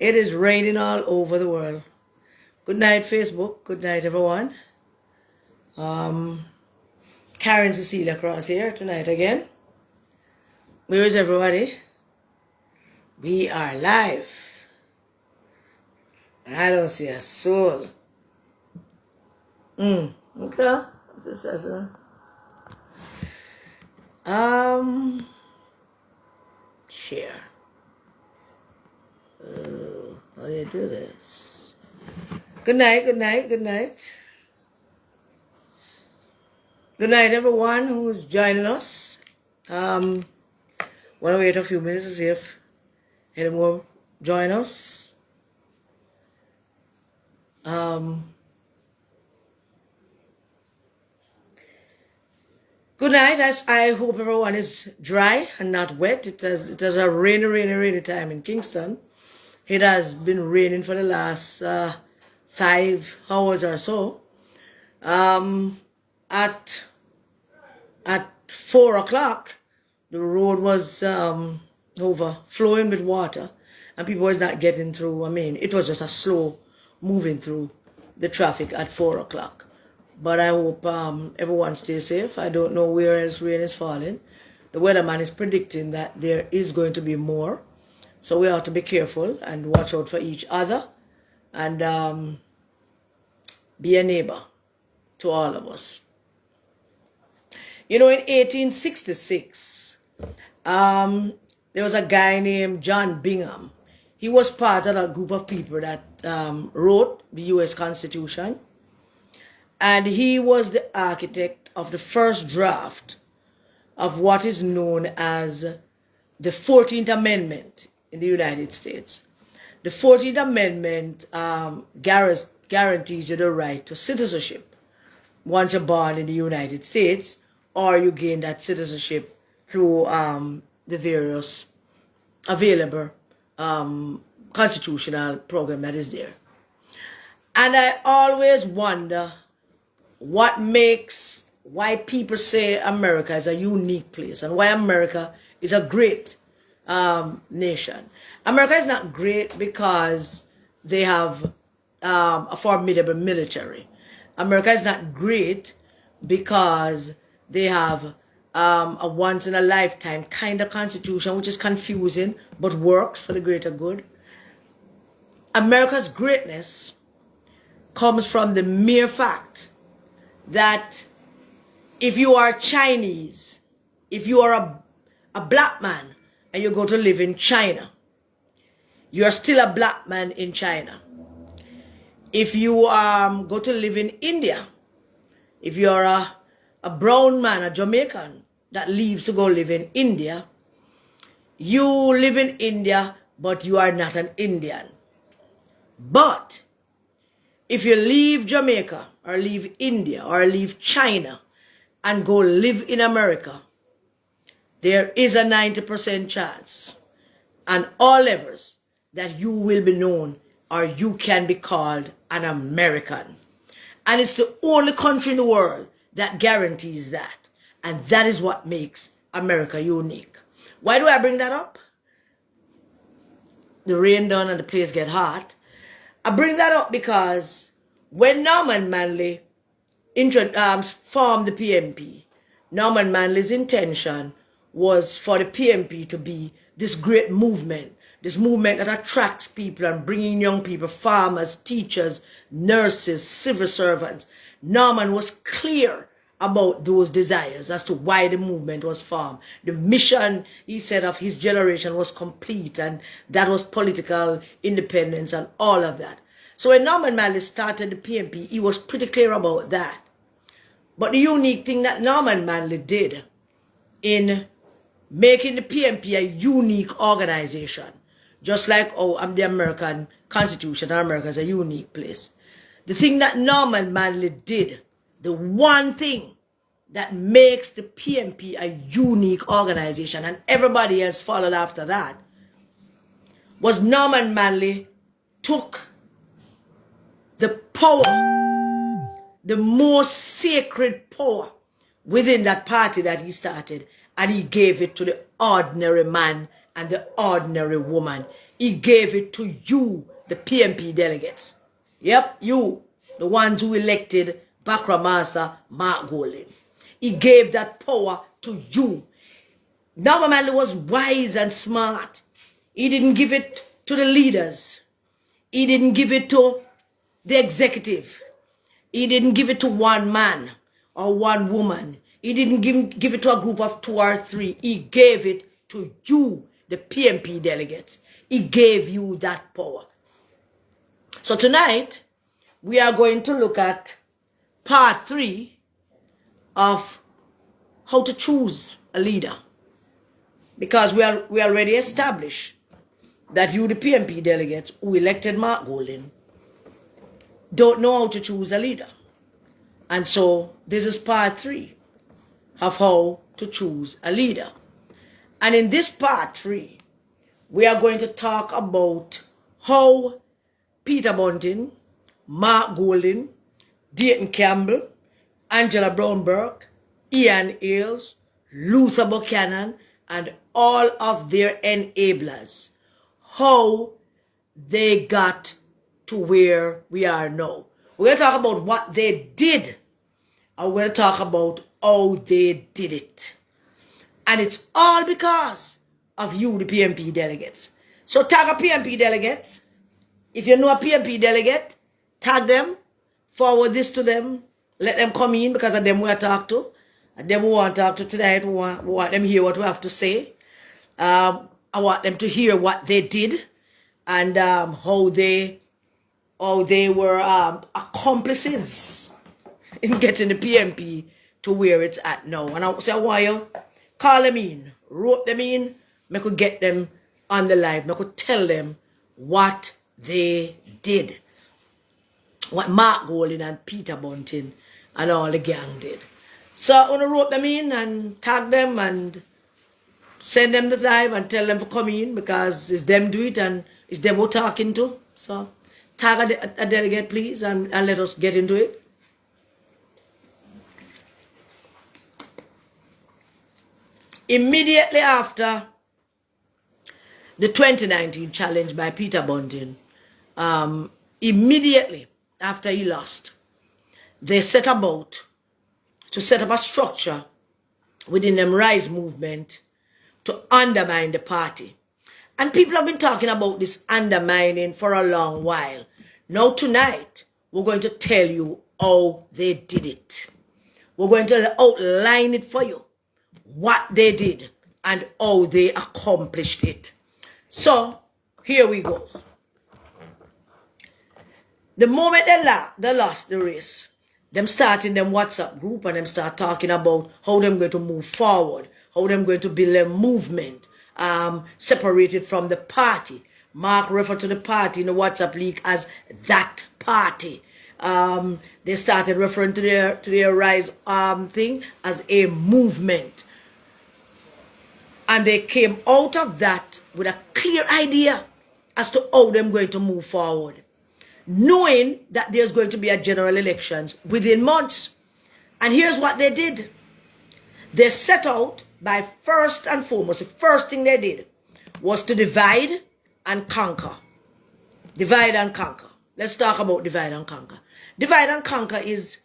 It is raining all over the world. Good night, Facebook. Good night, everyone. Karen Cecilia Cross here tonight again. Where is everybody? We are live. And I don't see a soul. Okay. This is share. How do you do this? Good night, good night, good night. Good night, everyone who's joining us. Want to wait a few minutes to see if any more join us. Good night. I hope everyone is dry and not wet. It has a rainy time in Kingston. It has been raining for the last 5 hours or so. At 4 o'clock, the road was overflowing with water, and people was not getting through. I mean, it was just a slow moving through the traffic at 4 o'clock. But I hope everyone stays safe. I don't know where else rain is falling. The weatherman is predicting that there is going to be more. So we have to be careful and watch out for each other and be a neighbor to all of us. You know, in 1866, there was a guy named John Bingham. He was part of a group of people that wrote the U.S. Constitution. And he was the architect of the first draft of what is known as the 14th Amendment in the United States. The 14th Amendment guarantees you the right to citizenship once you're born in the United States, or you gain that citizenship through the various available constitutional program that is there. And I always wonder why people say America is a unique place and why America is a great nation. America is not great because they have a formidable military. America is not great because they have a once-in-a-lifetime kind of constitution, which is confusing but works for the greater good. America's greatness comes from the mere fact that if you are Chinese, if you are a black man and you go to live in China, you are still a black man in China. If you go to live in India, if you are a brown man, a Jamaican that leaves to go live in India, you live in India, but you are not an Indian. But if you leave Jamaica or leave India or leave China and go live in America, there is a 90% chance on all levels that you will be known or you can be called an American. And it's the only country in the world that guarantees that. And that is what makes America unique. Why do I bring that up? The rain done and the place get hot. I bring that up because when Norman Manley formed the PNP, Norman Manley's intention was for the PNP to be this great movement, this movement that attracts people and bringing young people, farmers, teachers, nurses, civil servants. Norman was clear about those desires as to why the movement was formed. The mission, he said, of his generation was complete, and that was political independence and all of that. So when Norman Manley started the PNP, he was pretty clear about that. But the unique thing that Norman Manley did in making the PNP a unique organization, just like the American Constitution, America is a unique place. The thing that Norman Manley did, the one thing that makes the PNP a unique organization, and everybody has followed after that, was Norman Manley took the power, the most sacred power within that party that he started, and he gave it to the ordinary man and the ordinary woman he gave it to you, the PNP delegates. Yep, you, the ones who elected Bakra Master Mark Golden. He gave that power to you. Now Marley was wise and smart. He didn't give it to the leaders. He didn't give it to the executive. He didn't give it to one man or one woman. He didn't give it to a group of 2 or 3. He gave it to you, the PNP delegates. He gave you that power. So tonight, we are going to look at part 3 of how to choose a leader. Because we already established that you, the PNP delegates who elected Mark Golden, don't know how to choose a leader. And so this is part 3 of how to choose a leader. And in this part 3, we are going to talk about how Peter Bunting, Mark Golden, Dayton Campbell, Angela Brown-Burke, Ian Ailes, Luther Buchanan, and all of their enablers, how they got to where we are now. We're going to talk about what they did, and we're going to talk about how they did it. And it's all because of you, the PNP delegates. So tag a PNP delegate. If you know a PNP delegate, tag them, forward this to them, let them come in because of them we are talk to. And them we want to talk to tonight, we want them to hear what we have to say. I want them to hear what they did and how they were accomplices in getting the PNP to where it's at now. And I say, why you call them in, wrote them in, I could get them on the live, I could tell them what they did. What Mark Golden and Peter Bunting and all the gang did. So I want to wrote them in and tag them and send them the live and tell them to come in because it's them do it and it's them we're talking to. So tag a delegate please and let us get into it. Immediately after the 2019 challenge by Peter Bunting, immediately after he lost, they set about to set up a structure within the Rise movement to undermine the party. And people have been talking about this undermining for a long while. Now tonight, we're going to tell you how they did it. We're going to outline it for you, what they did and how they accomplished it. So, here we go. The moment they lost the race, them start in them WhatsApp group and them start talking about how them going to move forward, how them going to build a movement, separated from the party. Mark referred to the party in the WhatsApp league as that party. They started referring to their Rise thing as a movement. And they came out of that with a clear idea as to how them going to move forward, knowing that there's going to be a general elections within months. And here's what they did. They set out by first and foremost, the first thing they did was to divide and conquer. Divide and conquer. Let's talk about divide and conquer. Divide and conquer is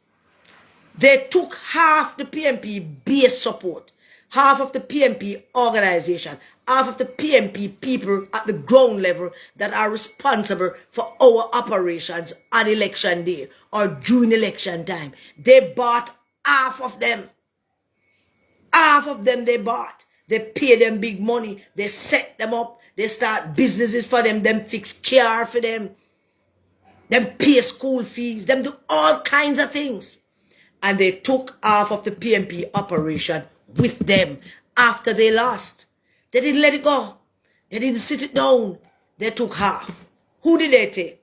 they took half the PNP base support, half of the PNP organization, half of the PNP people at the ground level that are responsible for our operations on election day or during election time. They bought half of them. Half of them they bought. They pay them big money. They set them up. They start businesses for them. Them fix car for them. Them pay school fees. Them do all kinds of things. And they took half of the PNP operation with them after they lost. They didn't let it go. They didn't sit it down. They took half. Who did they take?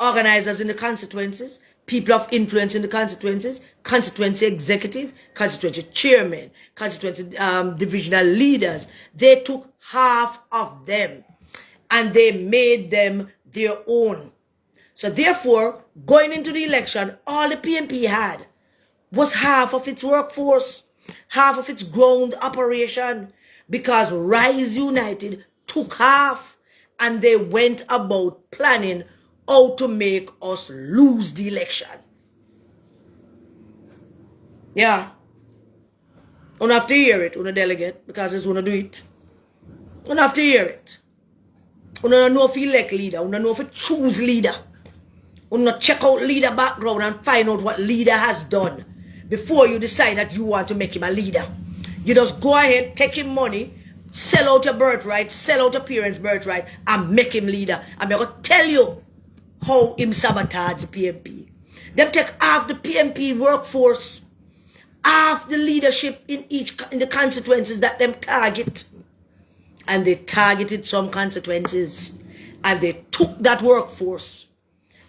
Organizers in the constituencies, people of influence in the constituencies, constituency executive, constituency chairman, constituency divisional leaders. They took half of them and they made them their own. So therefore, going into the election, all the PNP had was half of its workforce, half of its ground operation, because Rise United took half and they went about planning how to make us lose the election. Yeah. You don't have to hear it, you delegate, because it's going to do it. You don't have to hear it. You don't know if you elect leader. You don't know if you choose leader. You don't check out leader background and find out what leader has done before you decide that you want to make him a leader. You just go ahead, take him money, sell out your birthright, sell out your parents' birthright, and make him leader. I'm going to tell you how him sabotage the PNP. Them take half the PNP workforce, half the leadership in the constituencies that them target. And they targeted some constituencies. And they took that workforce.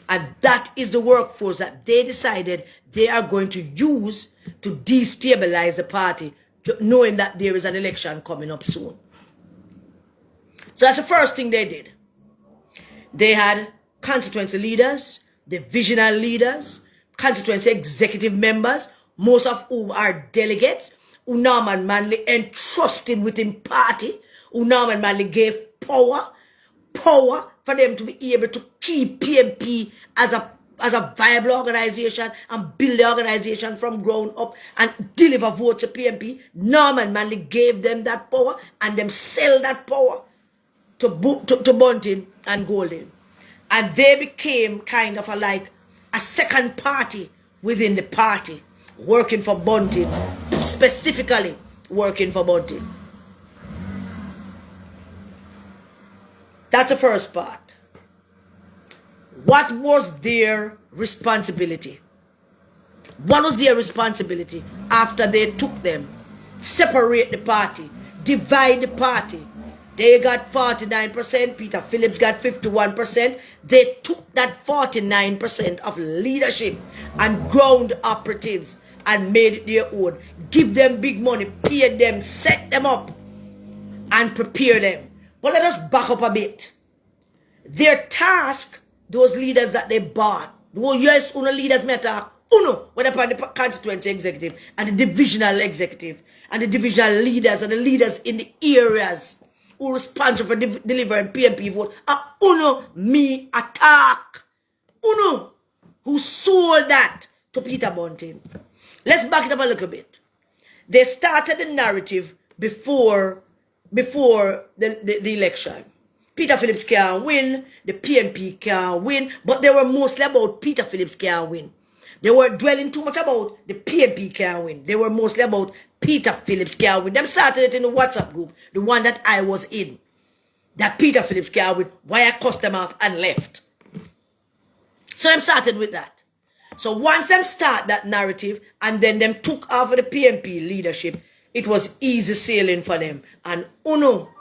And that is the workforce that they decided they are going to use to destabilize the party, knowing that there is an election coming up soon. So that's the first thing they did. They had constituency leaders, divisional leaders, constituency executive members, most of whom are delegates, who Norman Manley entrusted within party, who Norman Manley gave power for them to be able to keep PNP as a viable organization and build the organization from ground up and deliver votes to PNP. Norman Manley gave them that power and them sell that power to Bunting and Golding. And they became kind of a second party within the party, working for Bunting, specifically working for Bunting. That's the first part. What was their responsibility? What was their responsibility after they took them? Separate the party, divide the party. They got 49%, Peter Phillips got 51%. They took that 49% of leadership and ground operatives and made it their own. Give them big money, pay them, set them up, and prepare them. But let us back up a bit. Their task, those leaders that they bought, yes, uno leaders matter, uno, when upon the constituency executive and the divisional executive and the divisional leaders and the leaders in the areas who are responsible for delivering PNP vote, uno me attack. Uno who sold that to Peter Bunting. Let's back it up a little bit. They started the narrative before the election. Peter Phillips can't win, the PNP can't win, but they were mostly about Peter Phillips can't win. They weren't dwelling too much about the PNP can't win. They were mostly about Peter Phillips can't win. Them started it in the WhatsApp group, the one that I was in. That Peter Phillips can't win, why I cussed them off and left. So them started with that. So once them start that narrative and then them took over the PNP leadership, it was easy sailing for them. And uno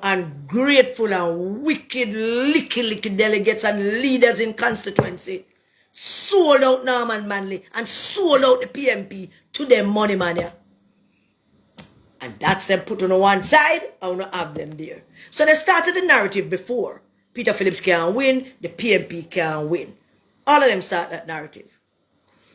and grateful and wicked licky delegates and leaders in constituency sold out Norman Manley and sold out the PNP to them money mania. And that's them put on one side, I want to have them there. So they started the narrative before. Peter Phillips can't win, the PNP can't win. All of them start that narrative.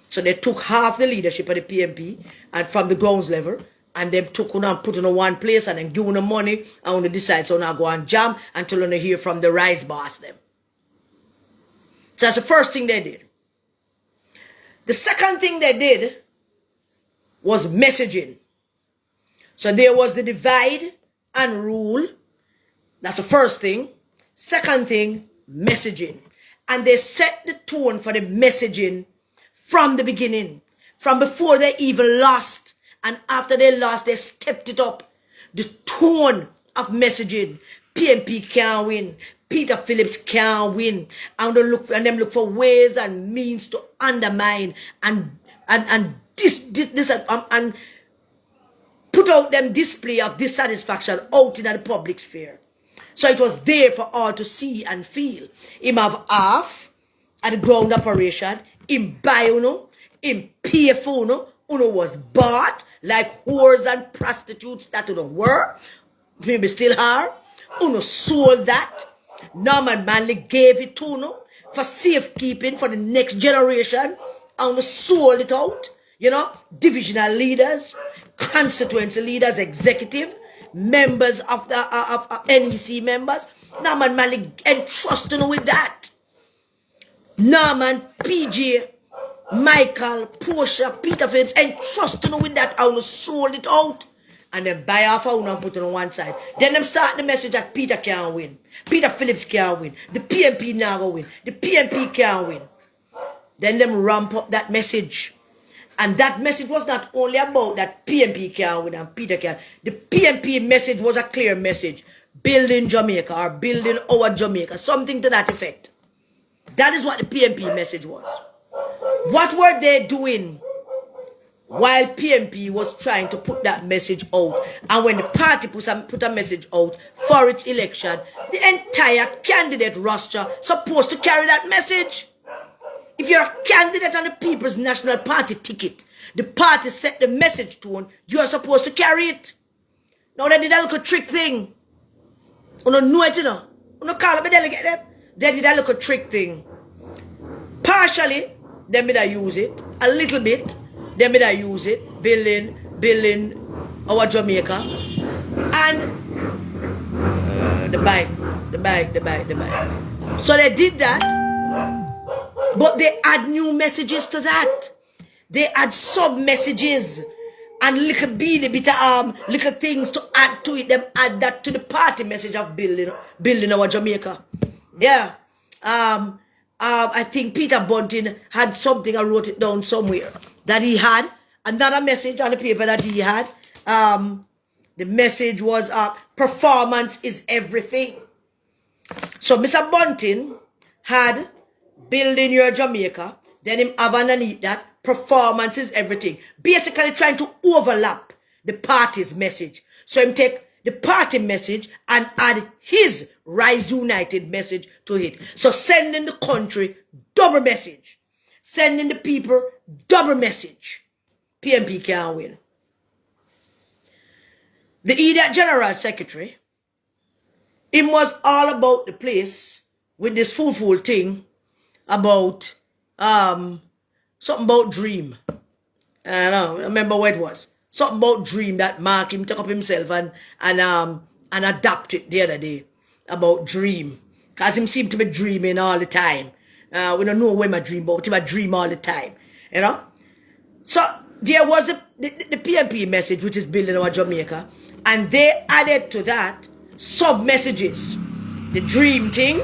So they took half the leadership of the PNP and from the grounds level, and then took on and put on one place and then give them money and when they decide so now go and jam until they hear from the rise boss them. So that's the first thing they did. The second thing they did was messaging. So there was the divide and rule. That's the first thing. Second thing, messaging. And they set the tone for the messaging from the beginning. From before they even lost. And after they lost, they stepped it up. The tone of messaging. PNP can't win. Peter Phillips can't win. And them look for ways and means to undermine and put out them display of dissatisfaction out in the public sphere. So it was there for all to see and feel. Him have half at the ground operation. Him buy uno. Him pay for uno. Uno was bought like whores and prostitutes that uno were. Maybe still are. Uno sold that. Norman Manley gave it to uno for safekeeping for the next generation. And uno sold it out. You know, divisional leaders, constituency leaders, executive, members of the NEC members, Norman Malik entrusting with that. Norman, PJ, Michael, Portia, Peter Phillips entrusting with that. I will sold it out. And then buy off of and put it on one side. Then them start the message that Peter can't win. Peter Phillips can't win. The PNP now go win. The PNP can't win. Then them ramp up that message. And that message was not only about that PNP can't win and Peter can't. The PNP message was a clear message. Building Jamaica or building our Jamaica. Something to that effect. That is what the PNP message was. What were they doing while PNP was trying to put that message out? And when the party put a message out for its election, the entire candidate roster supposed to carry that message. If you're a candidate on the People's National Party ticket, the party set the message tone, you're supposed to carry it. Now they did a little trick thing. You don't know it, you know. You don't call up a delegate them. They did a little trick thing. Partially, they made I use it. A little bit, they made I use it. Building our Jamaica. And the bike. So they did that. But they add new messages to that. They add sub-messages. And little little things to add to it. Them add that to the party message of building our Jamaica. Yeah. I think Peter Bunting had something, I wrote it down somewhere, that he had another message on the paper that he had. The message was, performance is everything. So Mr. Bunting had building your Jamaica, then him have underneath that, performance is everything. Basically trying to overlap the party's message. So him take the party message and add his Rise United message to it. So sending the country double message. Sending the people double message. PNP can't win. The idiot general secretary, him was all about the place with this fool thing about something about dream. I don't remember what it was. Something about dream that Mark him took up himself and adapt it the other day about dream. Cause him seemed to be dreaming all the time. We don't know when I dream, but I dream all the time. You know? So there was the PNP message, which is building our Jamaica, and they added to that sub-messages. The dream thing,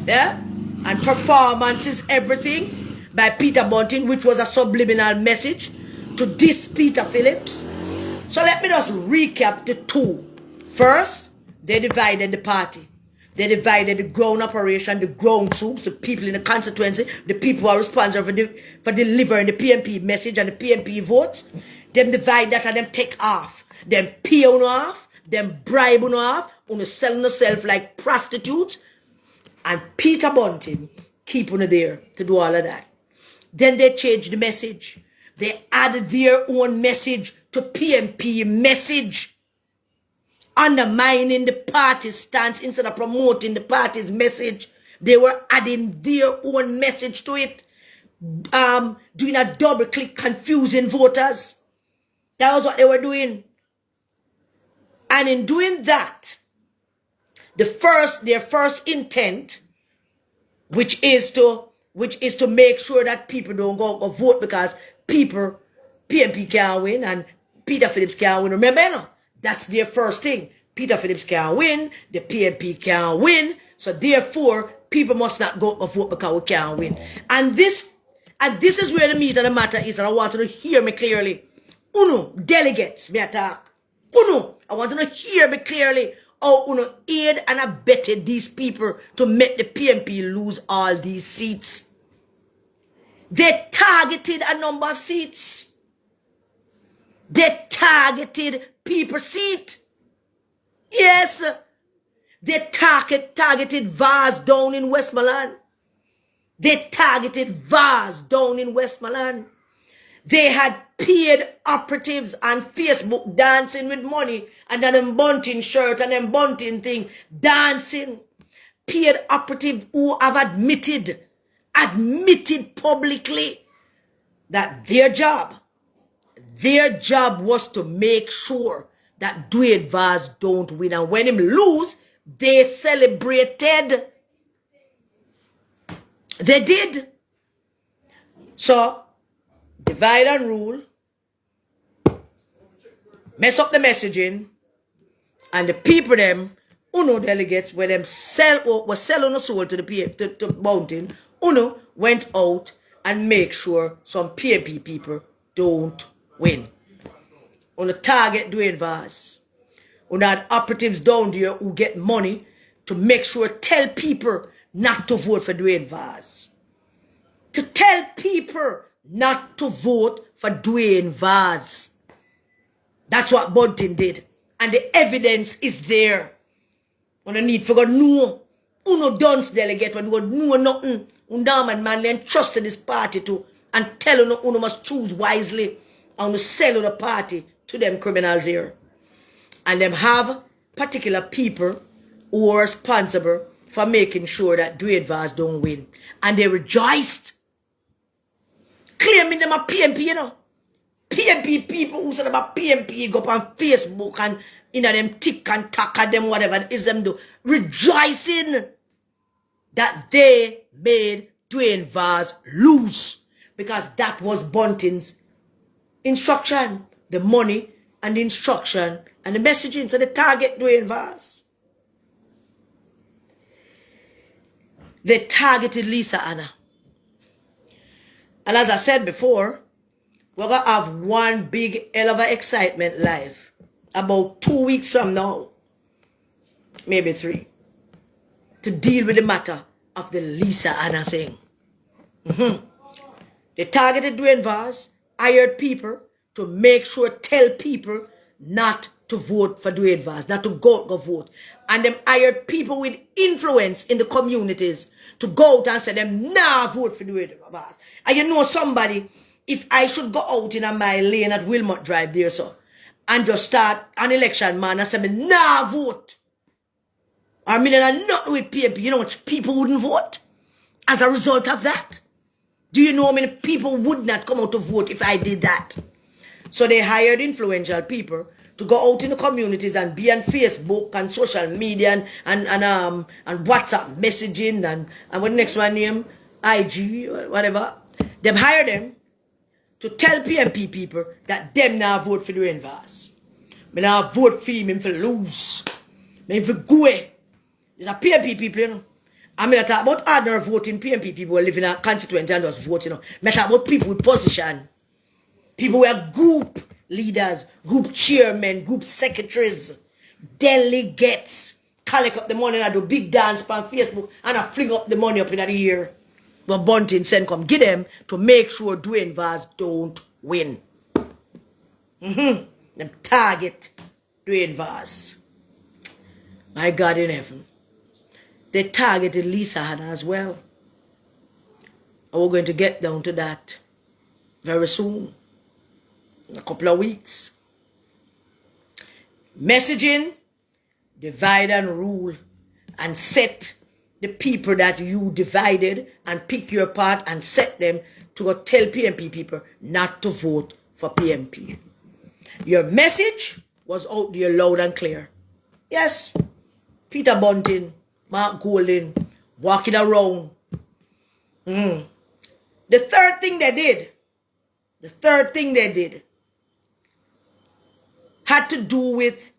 yeah, and performance is everything by Peter Bunting, which was a subliminal message to this Peter Phillips. So let me just recap the two. First, they divided the party. They divided the ground operation, the ground troops, the people in the constituency, the people who are responsible for delivering the PNP message and the PNP votes. Them divide that and them take off. Them pay on off. Them bribe on off. On selling themselves like prostitutes. And Peter Bunting keep on there to do all of that. Then they changed the message. They added their own message to PNP message. Undermining the party's stance instead of promoting the party's message. They were adding their own message to it. Doing a double click, confusing voters. That was what they were doing. And in doing that, their first intent, which is to make sure that people don't go vote because PNP can't win and Peter Phillips can't win. Remember, you know, that's their first thing. Peter Phillips can't win, the PNP can't win, so therefore people must not go vote because we can't win. And this is where the meat of the matter is, and I want you to hear me clearly. Uno, delegates, me attack. Uno, I want you to hear me clearly. Oh, Uno aid and abetted these people to make the PNP lose all these seats. They targeted a number of seats. They targeted people's seat. Yes. They targeted Vaz down in Westmoreland. They targeted Vaz down in Westmoreland. They had paid operatives on Facebook dancing with money and then bunting shirt and then bunting thing dancing. Paid operative who have admitted publicly that their job was to make sure that Dwayne Vaz don't win. And when him lose, they celebrated. They did. So, divide and rule, mess up the messaging, and the people them, Uno delegates, where them was selling a soul to the mountain, Uno went out and make sure some PNP people don't win. Uno target Dwayne Vaz. Uno had operatives down there who get money to make sure, tell people not to vote for Dwayne Vaz. To tell people not to vote for Dwayne Vaz. That's what Bunting did. And the evidence is there. On the need for God know. Uno dance delegate when God know nothing. Undam and manly and trust in this party too. And tell Uno must choose wisely. And Uno sell the party to them criminals here. And them have particular people who are responsible for making sure that Dwayne Vaz don't win. And they rejoiced. Claiming them a PNP, you know. PNP people who said about PNP go up on Facebook and them tick and tack at them, whatever it is them do. Rejoicing that they made Dwayne Vaz lose. Because that was Bunting's instruction. The money and the instruction and the messaging. So they target Dwayne Vaz. They targeted Lisa Anna. And as I said before, we're going to have one big hell of an excitement live. About 2 weeks from now. Maybe 3. To deal with the matter of the Lisa Anna thing. They targeted Dwayne Vaz, hired people to make sure, tell people not to vote for Dwayne Vaz, not to go vote. And them hired people with influence in the communities to go out and say them, nah, vote for Dwayne Vaz. And you know somebody, if I should go out in my lane at Wilmot Drive there, so, and just start an election, man, and say, nah, vote. Or me not with PNP, you know what people wouldn't vote? As a result of that. Do you know how many people would not come out to vote if I did that? So they hired influential people to go out in the communities and be on Facebook and social media and WhatsApp messaging and what the next one name? IG, whatever. Them hire them to tell PNP people that them now vote for Dwayne Vaz. Me now vote for him for lose. Me for go. There's a PNP people, you know. I mean, I talk about ordinary voting PNP people who live in a constituent and just vote, you know. I talk about people with position. People who are group leaders, group chairmen, group secretaries, delegates. Collect up the money and I do big dance on Facebook and I fling up the money up in the air. But Bunting send come get them to make sure Dwayne Vaz don't win. Them target Dwayne Vaz. My God in heaven. They targeted Lisa Hanna as well. And we're going to get down to that very soon. In a couple of weeks. Messaging, divide and rule, and set the people that you divided and pick your part and set them to go tell PNP people not to vote for PNP. Your message was out there loud and clear. Yes, Peter Bunting, Mark Golding, walking around. The third thing they did, had to do with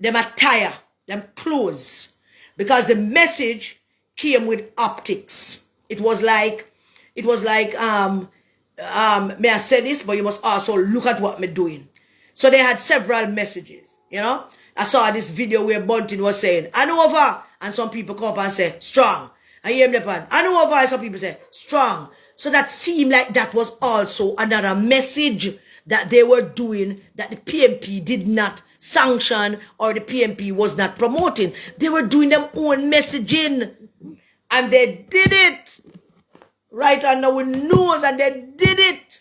them attire, them clothes. Because the message came with optics. It was like, may I say this, but you must also look at what I'm doing. So they had several messages, you know. I saw this video where Bunting was saying, I know over, and some people come up and say, strong. I hear the pan. I know over, and some people say, strong. So that seemed like that was also another message that they were doing that the PNP did not sanction or the PNP was not promoting. They were doing their own messaging. And they did it. Right under our nose, and they did it.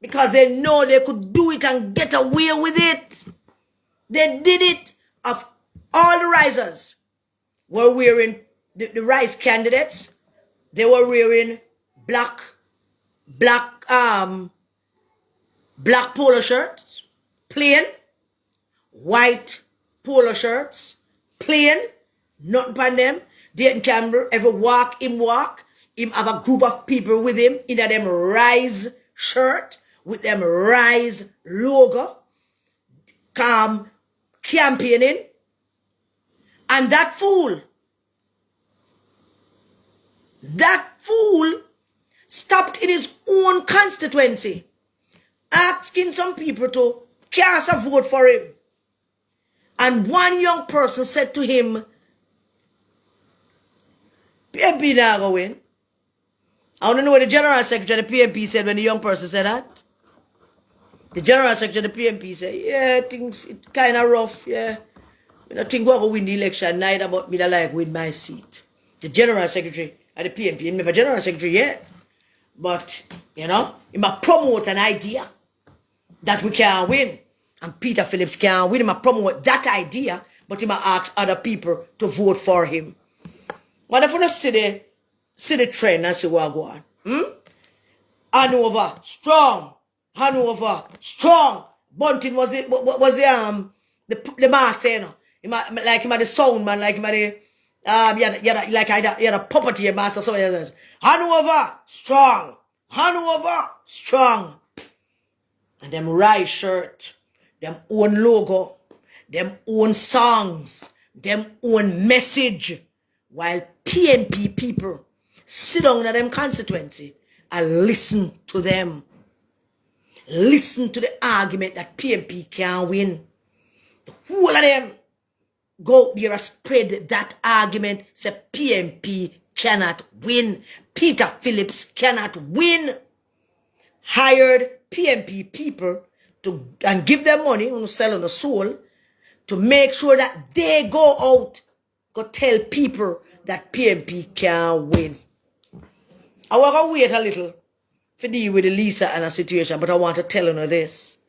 Because they know they could do it and get away with it. They did it. Of all the risers were wearing, the rise candidates, they were wearing black polo shirts, plain, white polo shirts, plain, nothing upon them. Dayton Campbell ever walk. Him have a group of people with him in them Rise shirt with them Rise logo. Come campaigning. And that fool stopped in his own constituency asking some people to cast a vote for him. And one young person said to him, PNP not going to win. I want to know what the General Secretary of the PNP said when the young person said that. The General Secretary of the PNP said, yeah, things it's kind of rough, yeah. I don't think we're going to win the election, neither, but me like win my seat. The General Secretary of the PNP, he's never General Secretary yet. But, you know, he might promote an idea that we can win. And Peter Phillips can win. He might promote that idea, but he might ask other people to vote for him. What if we don't see the trend and see what go on? Hanover, strong. Hanover, strong. Bunting was the master, you know. Like him at the sound man, like him at the he had a puppet master, so else. Hanover, strong. Hanover, strong. And them Rise shirt, them own logo, them own songs, them own message. While PNP people sit down in them constituency and listen to them. Listen to the argument that PNP can win. The whole of them go there and spread that argument. Say PNP cannot win. Peter Phillips cannot win. Hired PNP people and give them money on sell on the soul to make sure that they go out, go tell people that PNP can win. I want to wait a little for deal with the Lisa and a situation, but I want to tell you this.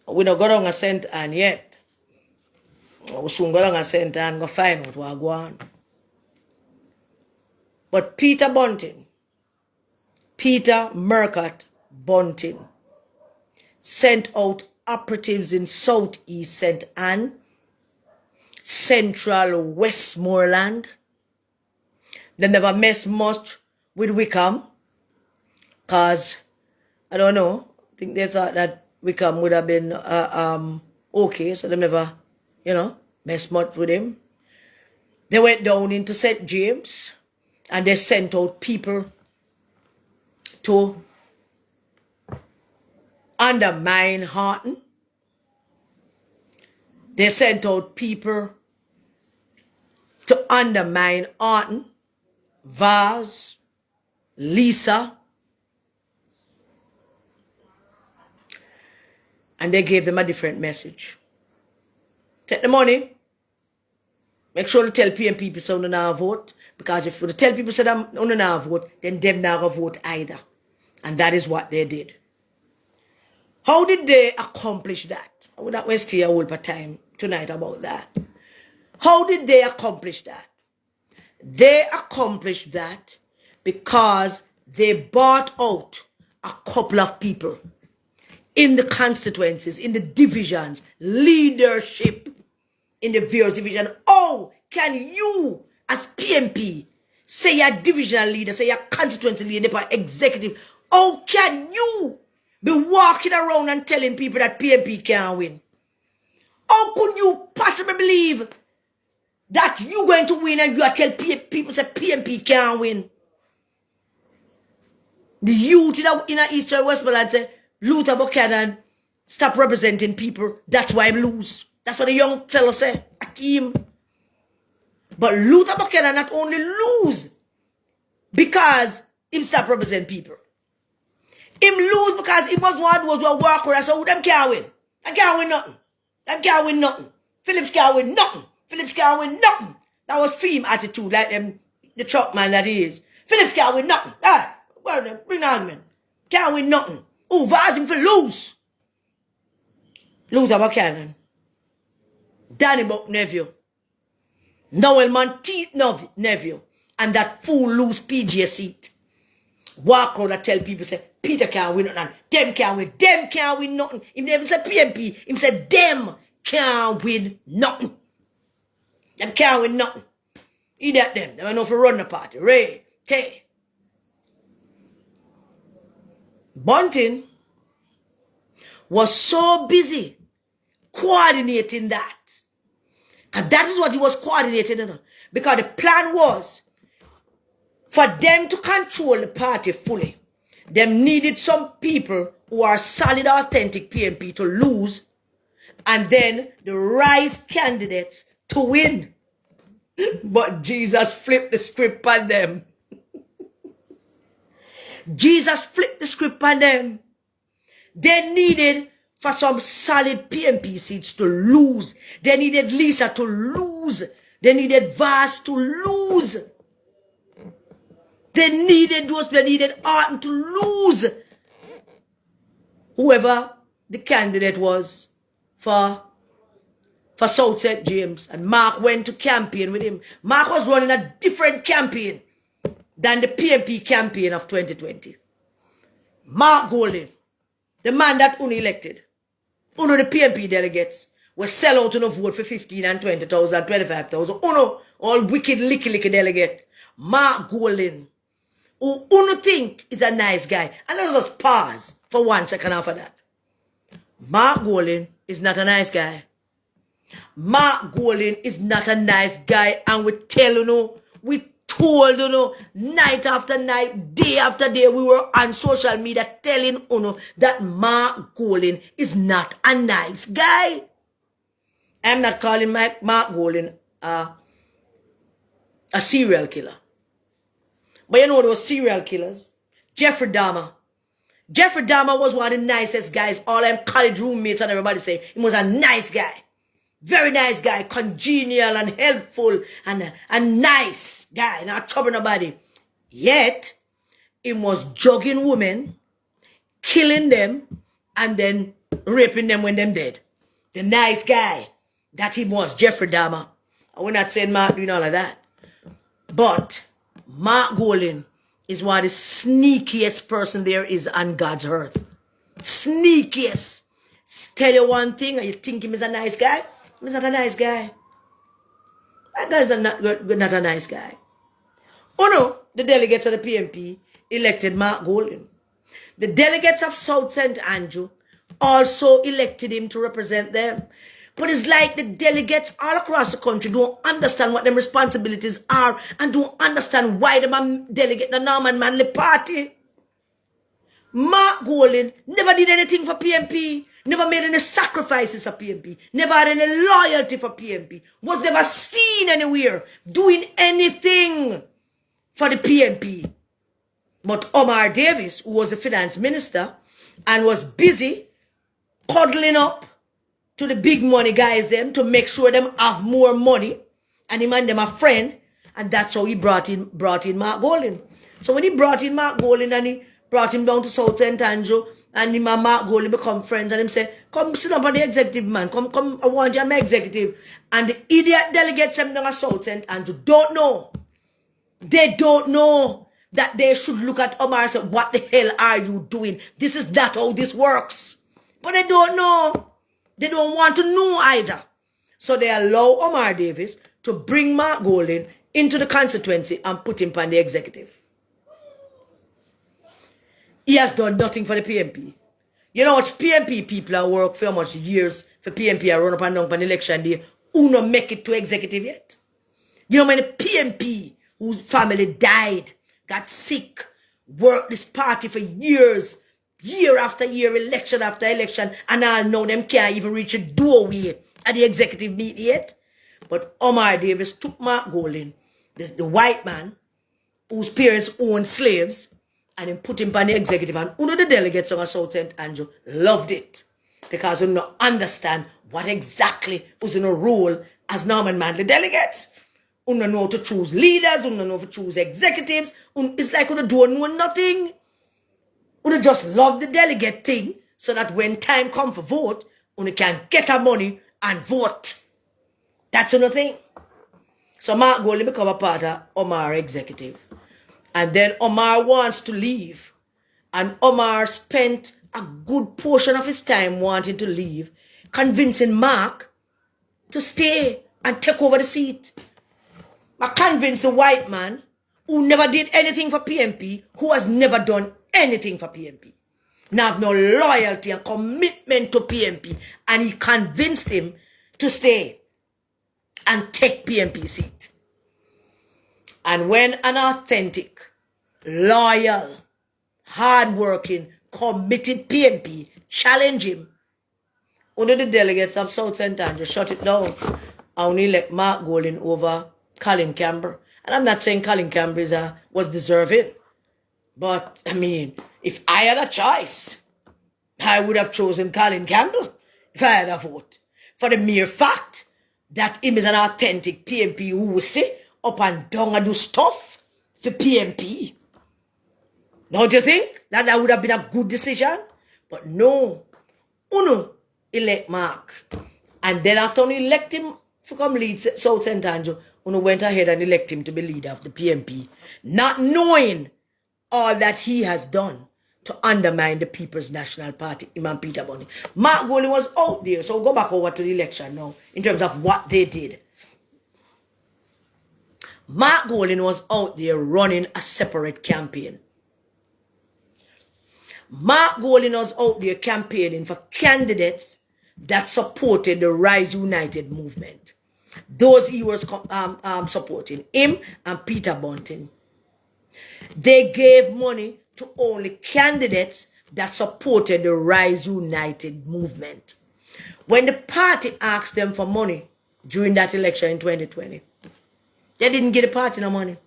We don't go down a cent and yet. We soon go down a cent and go find out what go on. But Peter Murcott Bunting sent out operatives in Southeast St. Anne, Central Westmoreland. They never mess much with Wickham, because, I don't know, I think they thought that Wickham would have been okay, so they never, mess much with him. They went down into St. James, and they sent out people to undermine Horton. They sent out people to undermine Horton, Vaz, Lisa, and they gave them a different message. Take the money. Make sure to tell PNP people so they not vote. Because if you tell people say they don't not vote, then them not vote either. And that is what they did. How did they accomplish that? I would not waste a whole lot of time tonight about that. How did they accomplish that? They accomplished that because they bought out a couple of people in the constituencies, in the divisions, leadership in the various divisions. Oh, can you, as PNP, say you're divisional leader, say you're constituency leader, executive, how can you be walking around and telling people that PNP can't win? How could you possibly believe that you're going to win and you are telling people say PNP can't win? The youth in Eastern Westmoreland say, Luther Buchanan stop representing people. That's why I lose. That's what the young fellow say, Akeem. But Luther Buchanan not only lose because he stop representing people. Him lose because he was one was a worker, so them can't win. Them can't win nothing. Them can't win nothing. Phillips can't win nothing. Phillips can't win nothing. That was theme attitude, like them, the truck man that he is. Phillips can't win nothing. Ah, well then, bring the argument. Can't win nothing. Oh, Vaz him for lose. Luther Buchanan. Danny Buck nephew. Noel Monteith nephew. And that fool lose PGA seat. Walk around and tell people, say, Peter can't win nothing. Them can't win. Them can't win nothing. He never said PNP. He said, them can't win nothing. Them can't win nothing. Idiot them. They don't know if run the party. Ray, Tay. Bunting was so busy coordinating that. And that is what he was coordinating on. Because the plan was for them to control the party fully. Them needed some people who are solid, authentic PNP to lose, and then the rise candidates to win. But Jesus flipped the script on them. Jesus flipped the script on them. They needed for some solid PNP seats to lose. They needed Lisa to lose. They needed Vaz to lose. They needed those, they needed Arden to lose. Whoever the candidate was for South St. James. And Mark went to campaign with him. Mark was running a different campaign than the PNP campaign of 2020. Mark Golden, the man that Uno elected, Uno the PNP delegates, was sell out to vote for 15 and 20,000, 25,000. Uno, all wicked, licky delegate. Mark Golden, who Uno think is a nice guy. And let's just pause for 1 second after that. Mark Golden is not a nice guy. Mark Golden is not a nice guy, and we tell you know, we told you know, night after night, day after day, we were on social media telling you know, that Mark Golden is not a nice guy. I'm not calling Mark Golden a serial killer. But you know those serial killers? Jeffrey Dahmer. Jeffrey Dahmer was one of the nicest guys. All them college roommates and everybody say he was a nice guy. Very nice guy, congenial and helpful and a nice guy, not trouble nobody. Yet, he was drugging women, killing them, and then raping them when them dead. The nice guy that he was, Jeffrey Dahmer. We're not saying Mark doing all of that. But Mark Golden is one of the sneakiest person there is on God's earth. Sneakiest. Tell you one thing, and you think him is a nice guy? He's not a nice guy. That guy is not a nice guy. Oh no, the delegates of the PNP elected Mark Golden. The delegates of South St. Andrew also elected him to represent them. But it's like the delegates all across the country don't understand what their responsibilities are and don't understand why they delegate the Norman Manley Party. Mark Golden never did anything for PNP. Never made any sacrifices for PNP. Never had any loyalty for PNP. Was never seen anywhere doing anything for the PNP. But Omar Davis, who was the finance minister and was busy cuddling up to the big money guys them to make sure them have more money, and him and them a friend, and that's how he brought in Mark Golden. So when he brought in Mark Golden and he brought him down to South St. Andrew, and him and Mark Golden become friends, and him say, come sit up on the executive, man. Come, I want you to be executive. And the idiot delegates them down to South St. Andrew don't know. They don't know that they should look at Omar and say, what the hell are you doing? This is not how this works. But they don't know. They don't want to know either. So they allow Omar Davis to bring Mark Golden into the constituency and put him on the executive. He has done nothing for the PNP. You know what PNP people have worked for how much years for PNP are run up and down on election day who not make it to executive yet? You know how many PNP whose family died, got sick, worked this party for years, year after year, election after election, and all know them can't even reach a doorway at the executive meeting yet? But Omar Davis took Mark Golden, the white man whose parents owned slaves, and then put him on the executive. And one of the delegates of South St. Andrew loved it because we don't understand what exactly was in a role as Norman Manley delegates. We don't know how to choose leaders, we don't know how to choose executives. It's like we don't know nothing. We just love the delegate thing so that when time comes for vote, we can get our money and vote. That's another thing. So Mark Golden become a part of Omar executive. And then Omar wants to leave. And Omar spent a good portion of his time wanting to leave, convincing Mark to stay and take over the seat. I convince the white man who never did anything for PNP, who has never done anything for PNP. Now have no loyalty and commitment to PNP. And he convinced him to stay and take PNP seat. And when an authentic, loyal, hardworking, committed PNP challenge him, under the delegates of South St. Andrew shut it down. I only let Mark Golding over Colin Campbell. And I'm not saying Colin Campbell was deserving. But, I mean, if I had a choice, I would have chosen Colin Campbell if I had a vote. For the mere fact that him is an authentic PNP who will sit up and down and do stuff for PNP. Don't you think that would have been a good decision? But no. Uno elect Mark. And then after Uno elect him to come lead South St. Andrew, Uno went ahead and elect him to be leader of the PNP. Not knowing all that he has done to undermine the People's National Party, him and Peter Bunny. Mark Golding was out there, so we'll go back over to the election now, in terms of what they did. Mark Golding was out there running a separate campaign. Mark Golding was out there campaigning for candidates that supported the Rise United movement. Those he was supporting, him and Peter Bunting. They gave money to only candidates that supported the Rise United movement. When the party asked them for money during that election in 2020, they didn't give the party no money.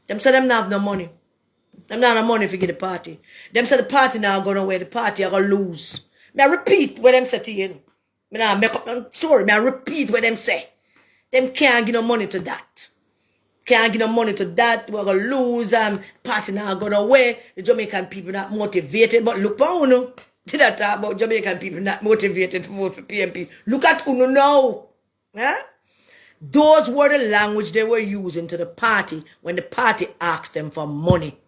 Them said them not have no money. Them not have no money to give the party. Them said the party now going away, the party are going to lose. May I repeat what them say to you? May I make up no story. May I repeat what them say? Them can't give no money to that. Can't give no money to that. We're going to lose. Party now going away. The Jamaican people not motivated. But look for Uno. Did I talk about Jamaican people not motivated to vote for PNP? Look at Uno now. Huh? Those were the language they were using to the party when the party asked them for money.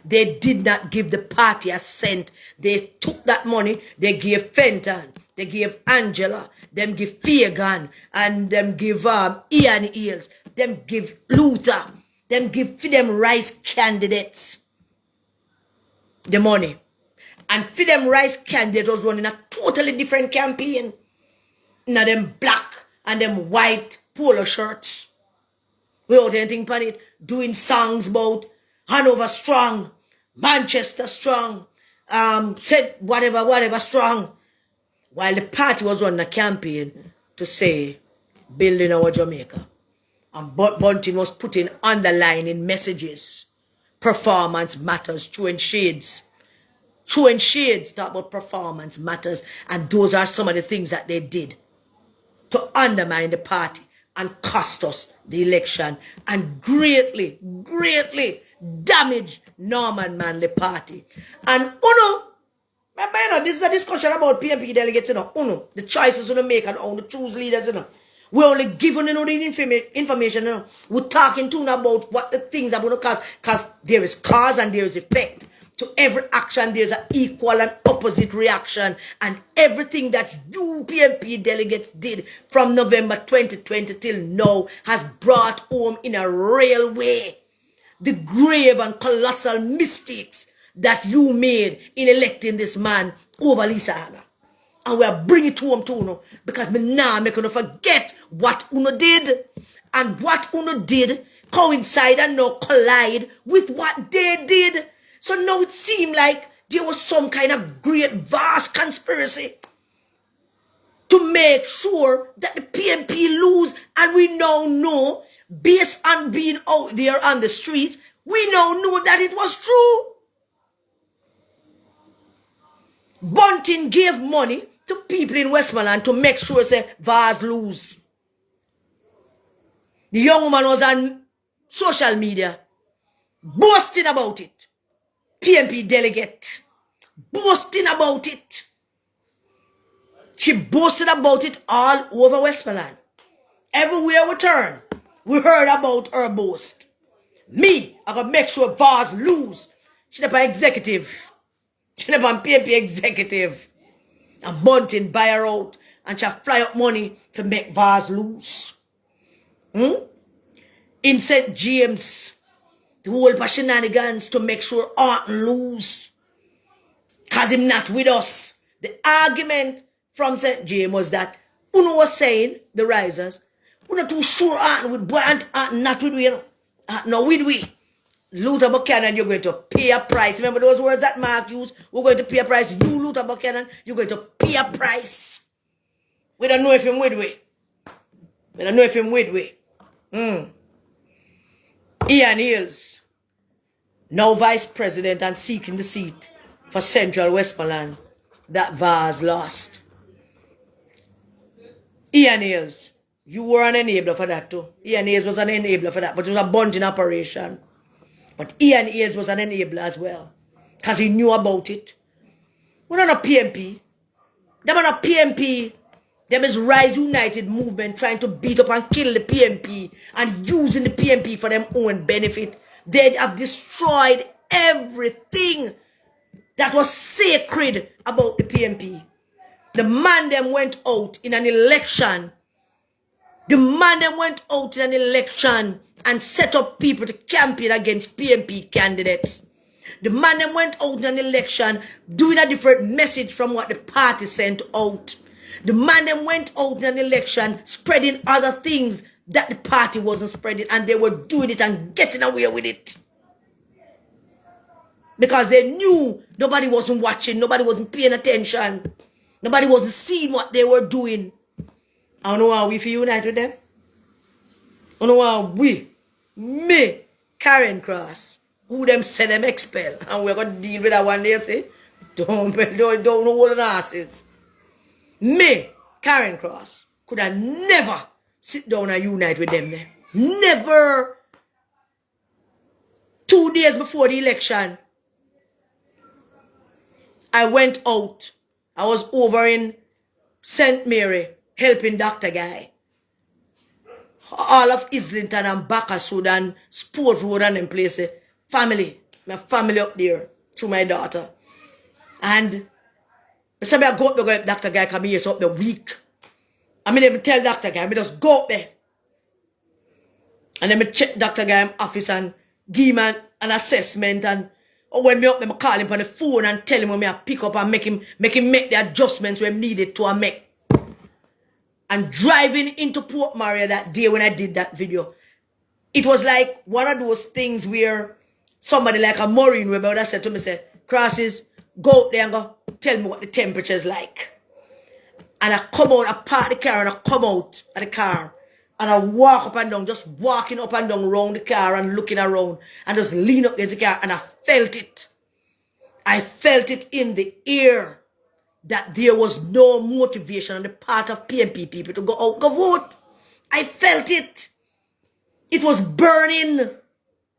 They did not give the party a cent. They took that money. They gave Fenton. They gave Angela. Them give Fagan. And them give Ian Eels. Them give Luther. Them give for them Rice candidates the money. And for them Rice candidates was running a totally different campaign. Now them black and them white polo shirts. Without anything on it. Doing songs about Hanover strong. Manchester strong. Said whatever strong. While the party was running a campaign to say, building our Jamaica. And Bunting was putting underlining messages. Performance matters, throwing shades. Throwing shades, talk about performance matters. And those are some of the things that they did to undermine the party and cost us the election and greatly damage Norman Manley Party. And Uno, remember, you know, this is a discussion about PNP delegates, you know, Uno, the choices we make and how to choose leaders, you know. We're only giving you know, the information, you know. We're talking to you about what the things are going to cause, because there is cause and there is effect. To every action, there's an equal and opposite reaction. And everything that you PNP delegates did from November 2020 till now has brought home in a real way the grave and colossal mistakes that you made in electing this man over Lisa Hanna. And we'll bring it to home to Uno, because me now make Uno forget what Uno did. And what Uno did coincide and now collide with what they did. So now it seemed like there was some kind of great, vast conspiracy to make sure that the PNP lose. And we now know, based on being out there on the street, we now know that it was true. Bunting gave money to people in Westmoreland to make sure say Vaz lose. The young woman was on social media boasting about it. PNP delegate boasting about it. She boasted about it all over Westmoreland. Everywhere we turn, we heard about her boast. Me, I gotta make sure Vaz lose. She never executive. She never PNP executive. And Bunting buy her out and she fly up money to make Vaz lose. In St. James, the whole shenanigans to make sure Orton lose. Because him not with us. The argument from St. James was that Uno was saying, the risers, we're not too sure Orton with boy and Orton not with we, you know. No, with we. Luther Buchanan, you're going to pay a price. Remember those words that Mark used? We're going to pay a price. You, Luther Buchanan, you're going to pay a price. We don't know if him with we. We don't know if him with we. Ian Hills, now vice president and seeking the seat for Central Westmoreland that Vaz lost. Ian Hills, you were an enabler for that too. Ian Hills was an enabler for that, but it was a bunging operation. But Ian Hills was an enabler as well, because he knew about it. We're not a PNP. Them are not PNP. Them is Rise United movement trying to beat up and kill the PNP and using the PNP for their own benefit. They have destroyed everything that was sacred about the PNP. The man them went out in an election. The man them went out in an election and set up people to campaign against PNP candidates. The man them went out in an election doing a different message from what the party sent out. The man them went out in an election spreading other things that the party wasn't spreading, and they were doing it and getting away with it. Because they knew nobody wasn't watching, nobody wasn't paying attention, nobody wasn't seeing what they were doing. I don't know how we feel unite with them. I don't know how me, Karen Cross, who them say them expel, and we're going to deal with that one day, say, don't know what the asses. Me, Karen Cross, could have never sit down and unite with them there. Never. 2 days before the election, I went out. I was over in St. Mary helping Dr. Guy. All of Islington and Bakerswood and Sport Road and them places. Family. My family up there through my daughter. And I said, I go up there, Dr. Guy come here, so up the week. I mean, even tell Dr. Guy, I just go up there. And then I check Dr. Guy's office and give him an assessment. And when me up there, I call him on the phone and tell him when I pick up and make him make the adjustments when needed to make. And driving into Port Maria that day when I did that video, it was like one of those things where somebody like a Maureen Weber would have said to me, say, Crosses, go out there and go tell me what the temperature is like. And I come out, I park the car and I come out of the car. And I walk up and down, just walking up and down around the car and looking around. And just lean up against the car and I felt it. I felt it in the air that there was no motivation on the part of PNP people to go out and vote. I felt it. It was burning.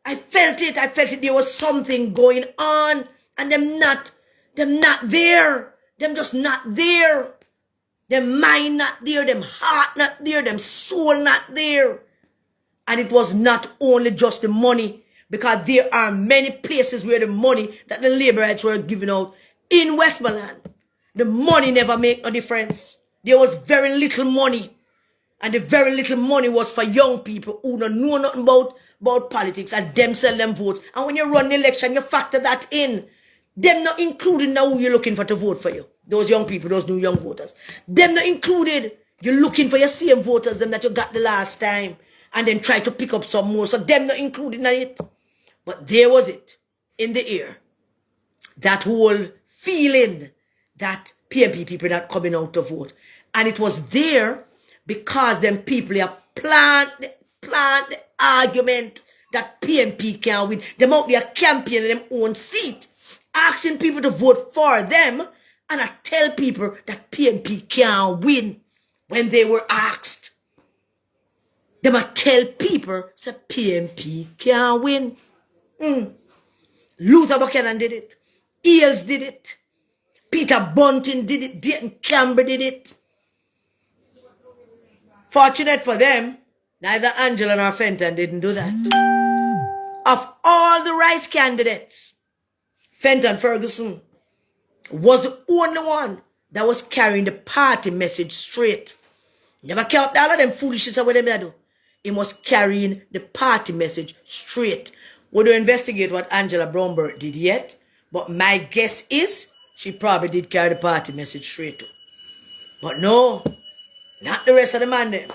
I felt it. I felt it. There was something going on. And them not there. Them just not there. Them mind not there. Them heart not there. Them soul not there. And it was not only just the money, because there are many places where the money that the Labourites were giving out in Westmoreland, the money never made a difference. There was very little money. And the very little money was for young people who don't know nothing about politics, and them sell them votes. And when you run the election, you factor that in. Them not included now who you're looking for to vote for you. Those young people, those new young voters. Them not included. You're looking for your same voters them that you got the last time. And then try to pick up some more. So them not included in it. But there was it. In the air. That whole feeling that PNP people not coming out to vote. And it was there because them people have planned the argument that PNP can win. Them out there campaigning them own seat. Asking people to vote for them. And I tell people that PNP can't win when they were asked. Them I tell people that PNP can't win. Luther Buchanan did it. Eels did it. Peter Bunting did it. Dayton Campbell did it. Fortunate for them, neither Angela nor Fenton didn't do that. Of all the Rice candidates, Fenton Ferguson was the only one that was carrying the party message straight. Never kept all of them foolishness with them that do. He must carry in the party message straight. We don't investigate what Angela Bromberg did yet, but my guess is she probably did carry the party message straight. But no, not the rest of the man there.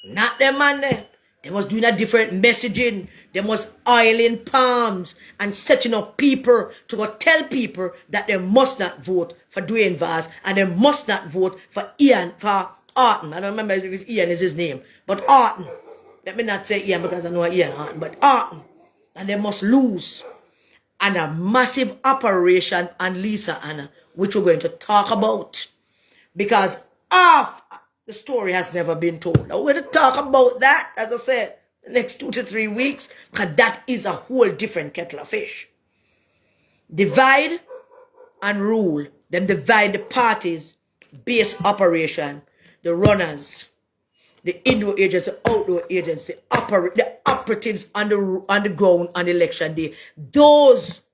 Not them man there. They was doing a different messaging. They was oiling palms and setting up people to go tell people that they must not vote for Dwayne Vaz and they must not vote for Arton. I don't remember if it's Ian is his name, but Arton. Let me not say Ian because I know Ian Arton, but Arton. And they must lose. And a massive operation on Lisa Anna, which we're going to talk about. Because the story has never been told. Now we're going to talk about that, as I said, the next 2 to 3 weeks, because that is a whole different kettle of fish. Divide and rule. Then divide the parties, base operation, the runners, the indoor agents, the outdoor agents, the operatives on the ground on election day.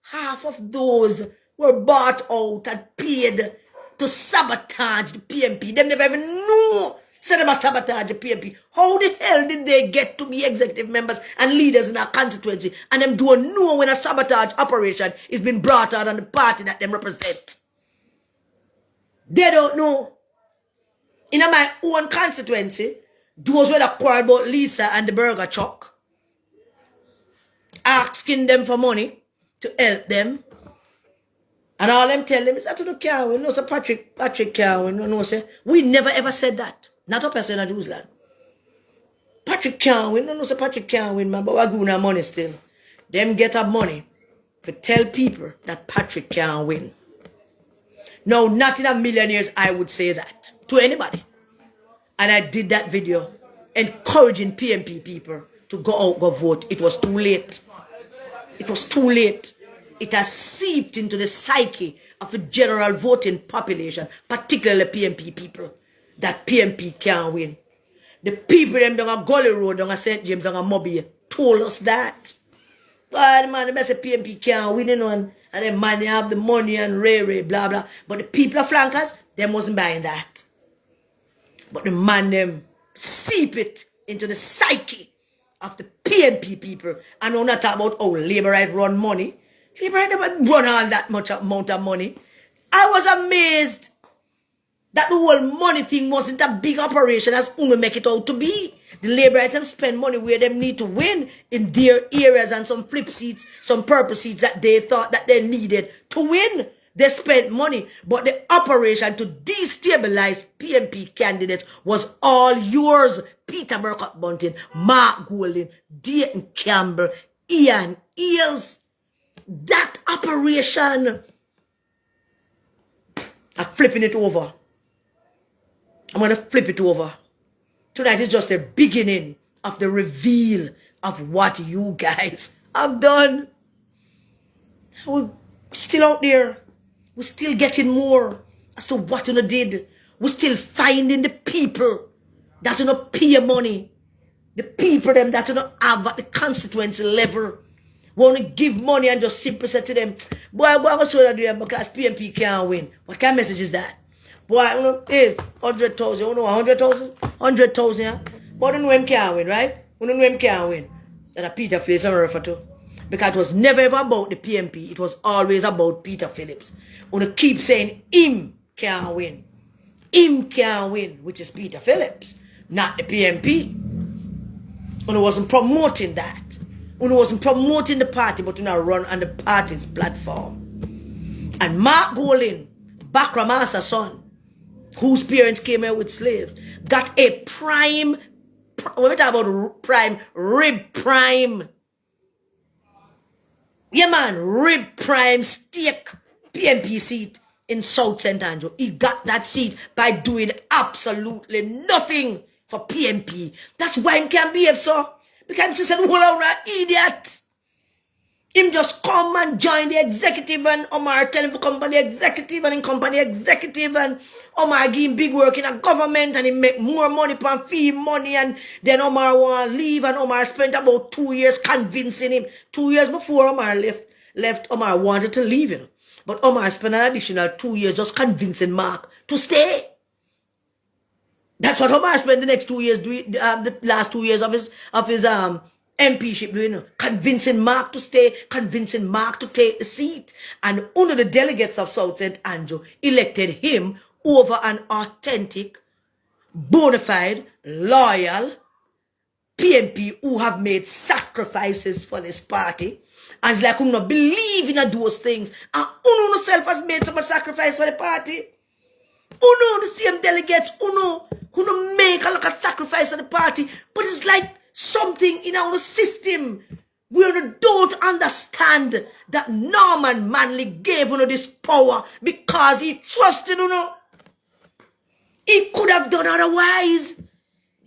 Half of those were bought out and paid to sabotage the PNP. Them never even knew said about sabotage the PNP. How the hell did they get to be executive members and leaders in our constituency and them don't know when a sabotage operation is being brought out on the party that them represent? They don't know. In my own constituency, those were that quarrel about Lisa and the burger truck, asking them for money to help them. And all them tell them is that to can't win. No, sir, Patrick can't win. No, sir. We never ever said that. Not up as in Jerusalem. Patrick can't win. No, sir, Patrick can't win, man. But we're going to money still. Them get up money to tell people that Patrick can't win. No, not in a million years I would say that to anybody. And I did that video encouraging PNP people to go out, go vote. It was too late. It was too late. It has seeped into the psyche of the general voting population, particularly PNP people, that PNP can't win. The people them down a Gully Road, down a St. James, down a Mobile, told us that. But man, the best PNP can't win, you know, and then man, they have the money and ray, blah, blah. But the people of flankers, they wasn't buying that. But the man, them seep it into the psyche of the PNP people. And we're not talking about how Labour right run money. Labour right never run all that much amount of money. I was amazed that the whole money thing wasn't a big operation as Uno make it out to be. The Labourites have spent money where they need to win in their areas and some flip seats, some purple seats that they thought that they needed to win. They spent money, but the operation to destabilize PNP candidates was all yours. Peter Burkott Bunting, Mark Golding, Dayton Campbell, Ian Eels. That operation, I'm flipping it over. I'm going to flip it over. Tonight is just the beginning of the reveal of what you guys have done. We're still out there. We're still getting more as to what you did. We're still finding the people that you pay money. The people them that you have at the constituency level. Want to give money and just simply say to them, boy, what's what I do because PNP can't win. What kind of message is that? Boy, you know, if 100,000, you know, 100,000? 100,000, yeah? But you know him can't win, right? You know him can't win. That a Peter Phillips I'm refer to. Because it was never ever about the PNP. It was always about Peter Phillips. You know, keep saying him can't win. Him can't win, which is Peter Phillips, not the PNP. You know, wasn't promoting that. You know, wasn't promoting the party, but you know, run on the party's platform. And Mark Golding, Bakra Master's son, whose parents came here with slaves, got a prime, when we talk about prime, rib prime. Yeah, man, rib prime steak PNP seat in South St. Andrew. He got that seat by doing absolutely nothing for PNP. That's why he can't behave so. Because he said, well, right, idiot. Him just come and join the executive and Omar tell him to come on the executive and in company executive and Omar give him big work in a government and he make more money from fee money and then Omar want to leave and Omar spent about 2 years convincing him. 2 years before Omar left Omar wanted to leave, you know. But Omar spent an additional 2 years just convincing Mark to stay. That's what Omar spent the next 2 years doing, the last 2 years of his MPship doing, convincing Mark to stay, convincing Mark to take the seat. And one of the delegates of South St. Andrew elected him over an authentic, bona fide, loyal PNP who have made sacrifices for this party. And it's like who not believe in those things. And Uno himself has made so much sacrifice for the party. Uno, the same delegates, Uno make a lot of sacrifice for the party. But it's like something in our system. We don't understand that Norman Manley gave Uno this power because he trusted Uno. He could have done otherwise.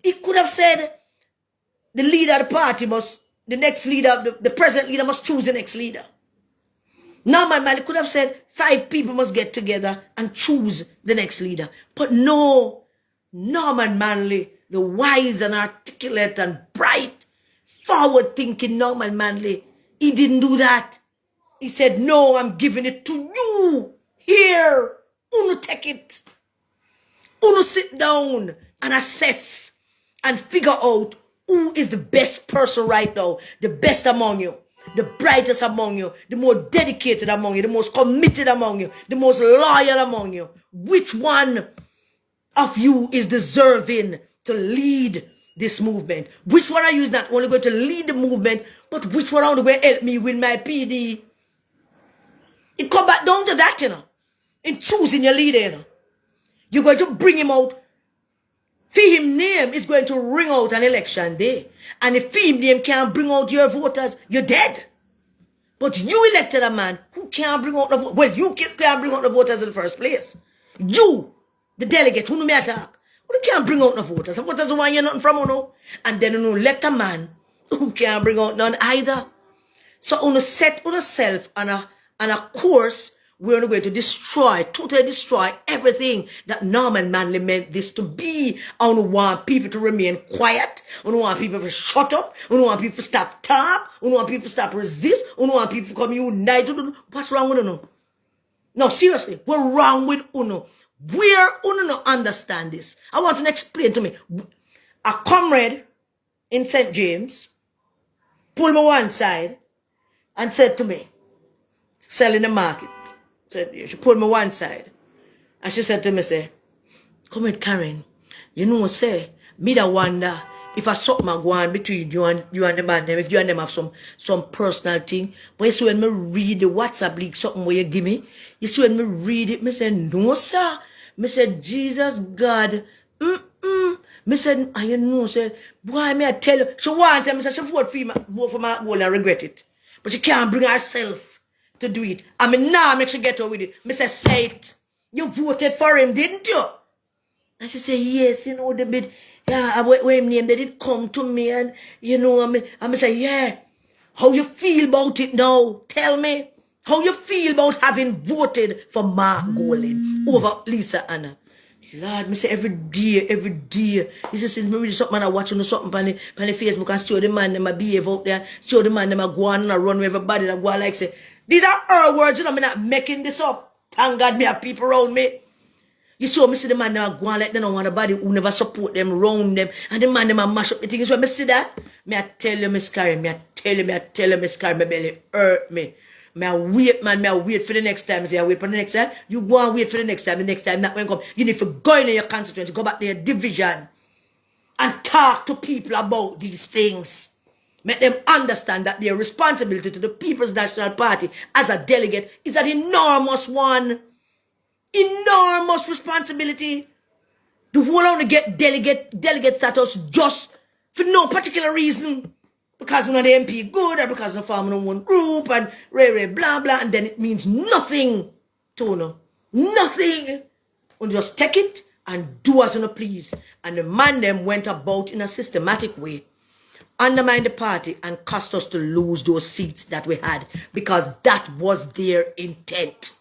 He could have said, the leader of the party must, the next leader, the present leader must choose the next leader. Norman Manley could have said 5 people must get together and choose the next leader. But no, Norman Manley, the wise and articulate and bright, forward-thinking Norman Manley, he didn't do that. He said, no, I'm giving it to you. Here, Uno take it. Uno sit down and assess and figure out who is the best person right now, the best among you, the brightest among you, the more dedicated among you, the most committed among you, the most loyal among you. Which one of you is deserving to lead this movement? Which one of you is not only going to lead the movement, but which one are going to help me win my PD? It come back down to that, in choosing your leader, You're going to bring him out. For him name is going to ring out an election day. And if him name can't bring out your voters, you're dead. But you elected a man who can't bring out the voters. Well, you can't bring out the voters in the first place. You, the delegate, who no me attack, who can't bring out the voters. The voters don't want you nothing from you. And then you elect a man who can't bring out none either. So you set yourself on a course where you're going to destroy, totally destroy everything that Norman Manley meant this to be. I don't want people to remain quiet. I don't want people to shut up. I don't want people to stop talk. I don't want people to stop resist. I don't want people to come unite. What's wrong with Uno? No, seriously, what's wrong with Uno? Where Uno not understand this? I want to explain to me. A comrade in St. James pulled me one side and said to me, selling the market. She pulled me one side and she said to me, say, come with Karen, you know, say, me da wonder if I something go on between you and the man them, if you and them have some personal thing. But you see when me read the WhatsApp leak something where you give me, you see when me read it, me say, no sir. Me say, Jesus God, me said, and you know, say, boy, me I tell you, she want me say she vote for my goal and regret it. But she can't bring herself to do it. I mean, now make she get her with it. Me say it. You voted for him, didn't you? And she said, yes, you know, the bit, yeah, when name, they did come to me and, you know, I me say, yeah. How you feel about it now? Tell me. How you feel about having voted for Mark Golden over Lisa Anna? Lord, me say every day. He says, since me read something and I watch something on the Facebook and see how the man them a behave out there, see how the man them a go on and run with everybody and go on like say, these are her words, you know, I'm not making this up. Thank God me have people around me. You saw me see the man them go on like they don't want nobody who never support them, round them, and the man them a mash up the things. When me see that, me I tell you, Miss Karen, me I tell you, Miss Karen, my belly hurt me. Me I wait, man, me I wait for the next time. Say I wait for the next time. You go and wait for the next time not when come. You need to go in your constituency, go back to your division, and talk to people about these things. Make them understand that their responsibility to the People's National Party as a delegate is an enormous one. Enormous responsibility. The whole only get delegate status just for no particular reason. Because one of the MP good or because the farmer one group and blah blah, and then it means nothing to you. Nothing. You just take it and do as you please. And the man them went about in a systematic way, undermine the party and cost us to lose those seats that we had, because that was their intent.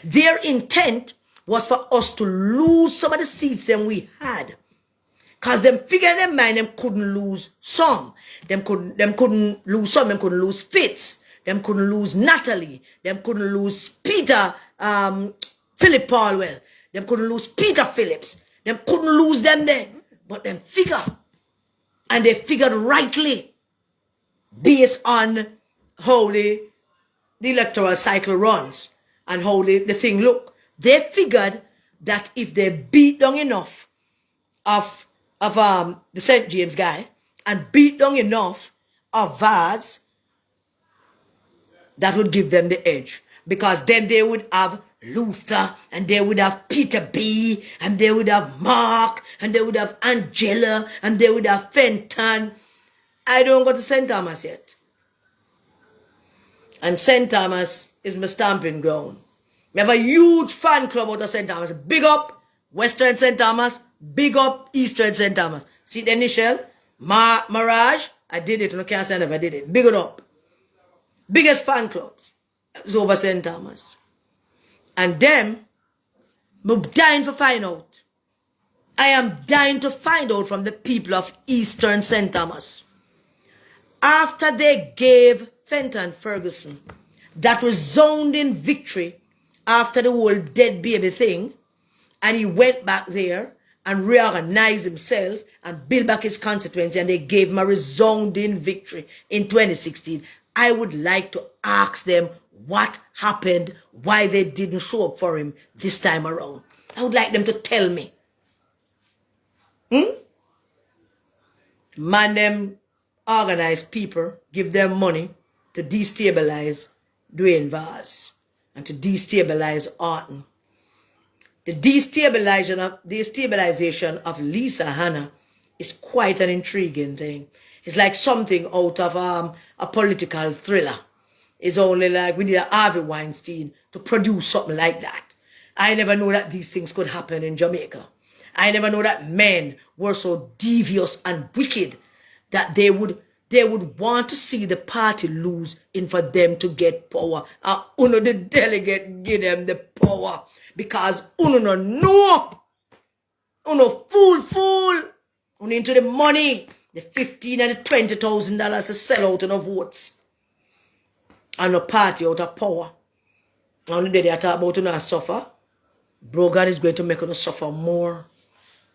Their intent was for us to lose some of the seats that we had. Because them figure in their mind them couldn't lose some. Them couldn't lose some, them couldn't lose Fitz, them couldn't lose Natalie, them couldn't lose Peter Philip Paulwell, them couldn't lose Peter Phillips, them couldn't lose them there. but them figure. And they figured rightly based on how the electoral cycle runs and how the thing look. They figured that if they beat down enough of the St. James guy and beat down enough of Vaz, that would give them the edge. Because then they would have Luther, and they would have Peter B, and they would have Mark, and they would have Angela, and they would have Fenton. I don't go to St. Thomas yet. And St. Thomas is my stamping ground. We have a huge fan club out of St. Thomas. Big up Western St. Thomas, big up Eastern St. Thomas. See the initial? Mirage, I did it. I can't say I never did it. Big it up. Biggest fan clubs is over St. Thomas. And them, I'm dying to find out. I am dying to find out from the people of Eastern St. Thomas. After they gave Fenton Ferguson that resounding victory after the whole dead baby thing, and he went back there and reorganized himself and built back his constituency, and they gave him a resounding victory in 2016. I would like to ask them what happened, why they didn't show up for him this time around. I would like them to tell me. Man, them organize people, give them money to destabilize Dwayne Vaz and to destabilize Orton. The destabilization of Lisa Hanna is quite an intriguing thing. It's like something out of a political thriller. It's only like we need a Harvey Weinstein to produce something like that. I never know that these things could happen in Jamaica. I never know that men were so devious and wicked that they would want to see the party lose in for them to get power. And uno the delegate give them the power because uno no know. Uno fool. Uno into the money. The $15,000 and the $20,000 to sell out of votes. And a party out of power. And the day they talk about uno suffer, bro, God is going to make us suffer more.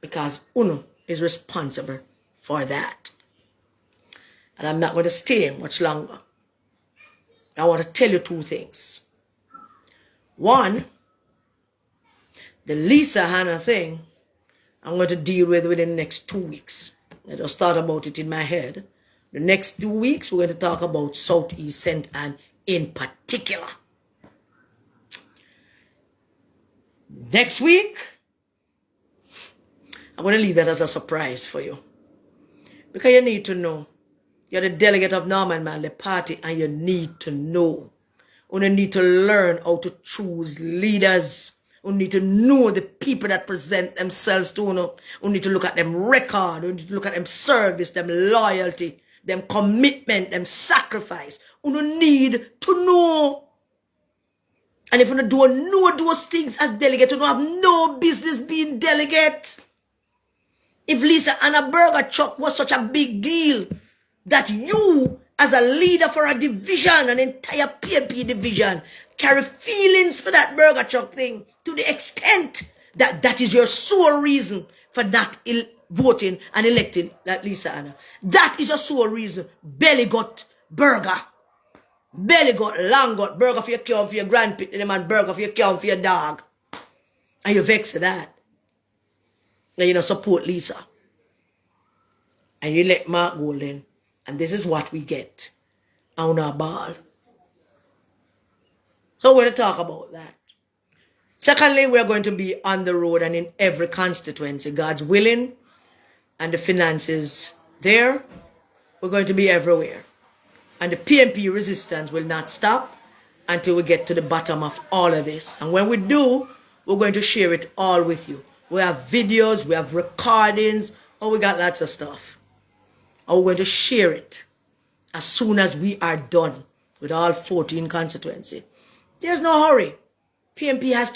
Because uno is responsible for that. And I'm not going to stay much longer. I want to tell you two things. One, the Lisa Hanna thing, I'm going to deal with within the next 2 weeks. I just thought about it in my head. The next 2 weeks, we're going to talk about Southeast St. Anne in particular. Next week, I'm going to leave that as a surprise for you. Because you need to know. You're the delegate of Norman Manley Party, and you need to know. You need to learn how to choose leaders. You need to know the people that present themselves to you. You need to look at them record. You need to look at them service, them loyalty, them commitment, them sacrifice. You need to know. And if you don't know those things as delegate, you don't have no business being delegate. If Lisa Hanna Burger Chuck was such a big deal, that you, as a leader for a division, an entire PNP division, carry feelings for that burger truck thing to the extent that that is your sole reason for not voting and electing that Lisa Hanna. That is your sole reason. Belly got burger. Belly got long got burger for your cow, for your grandpit, and burger for your cow, for your dog. And you vex that. And you don't support Lisa. And you let Mark Golden. And this is what we get on our ball. So we're going to talk about that. Secondly, we're going to be on the road and in every constituency. God's willing and the finances there. We're going to be everywhere. And the PNP resistance will not stop until we get to the bottom of all of this. And when we do, we're going to share it all with you. We have videos, we have recordings, we got lots of stuff. And we're going to share it as soon as we are done with all 14 constituencies. There's no hurry. PNP has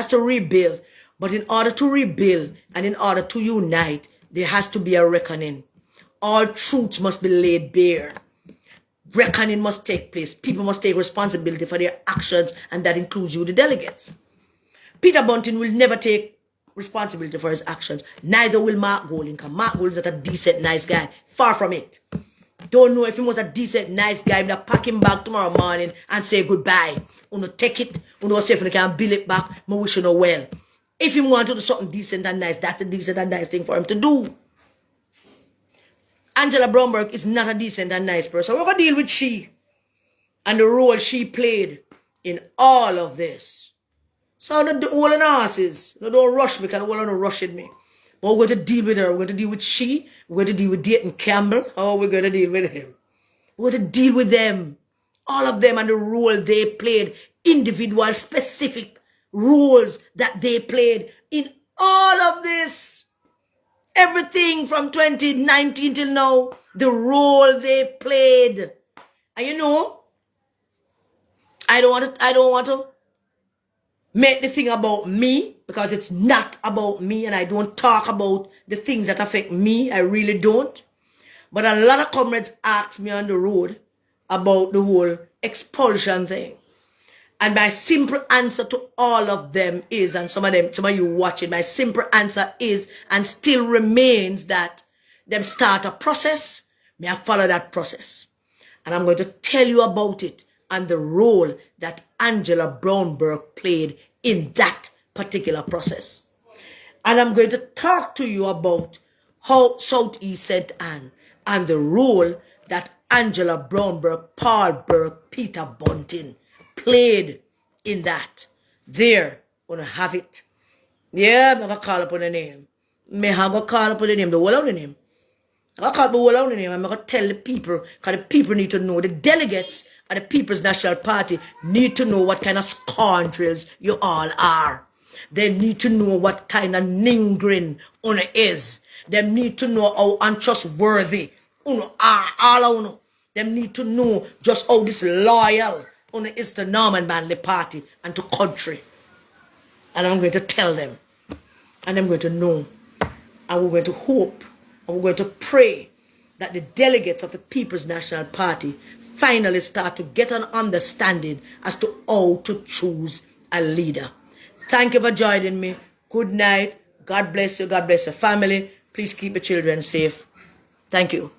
to rebuild. But in order to rebuild and in order to unite, there has to be a reckoning. All truths must be laid bare. Reckoning must take place. People must take responsibility for their actions, and that includes you, the delegates. Peter Bunting will never take responsibility for his actions. Neither will Mark Golding, because Mark Golding is not a decent, nice guy. Far from it. Don't know if he was a decent, nice guy. I'm gonna pack him back tomorrow morning and say goodbye. Uno take it. Uno say if you can bill it back, I wish you know well. If he want to do something decent and nice, that's a decent and nice thing for him to do. Angela Brownberg is not a decent and nice person. We're gonna deal with she and the role she played in all of this. So the whole of asses. No, don't rush me, because the whole of rushing me. But we're going to deal with her. We're going to deal with she. We're going to deal with Dayton Campbell. How are we going to deal with him? We're going to deal with them. All of them and the role they played. Individual, specific roles that they played in all of this. Everything from 2019 till now. The role they played. And you know, I don't want to make the thing about me, because it's not about me, and I don't talk about the things that affect me. I really don't. But a lot of comrades ask me on the road about the whole expulsion thing. And my simple answer to all of them is, and some of you watching, my simple answer is and still remains that them start a process, may I follow that process. And I'm going to tell you about it and the role that Angela Brownberg played in that particular process. And I'm going to talk to you about how Southeast St. Anne and the role that Angela Brownberg, Paul Burke, Peter Bunting played in that. There, gonna have it. Yeah, I'm gonna call upon the name. I'm gonna call upon the name, the whole of the name. I'm gonna call the whole of the name. I'm gonna tell the people, because the people need to know, the delegates of the People's National Party need to know what kind of scoundrels you all are. They need to know what kind of ningrin uno is. They need to know how untrustworthy uno are, all uno. They need to know just how disloyal uno is to Norman Manley Party and to country. And I'm going to tell them. And I'm going to know. And we're going to hope. And we're going to pray that the delegates of the People's National Party finally start to get an understanding as to how to choose a leader. Thank you for joining me. Good night. God bless you. God bless your family. Please keep the children safe. Thank you.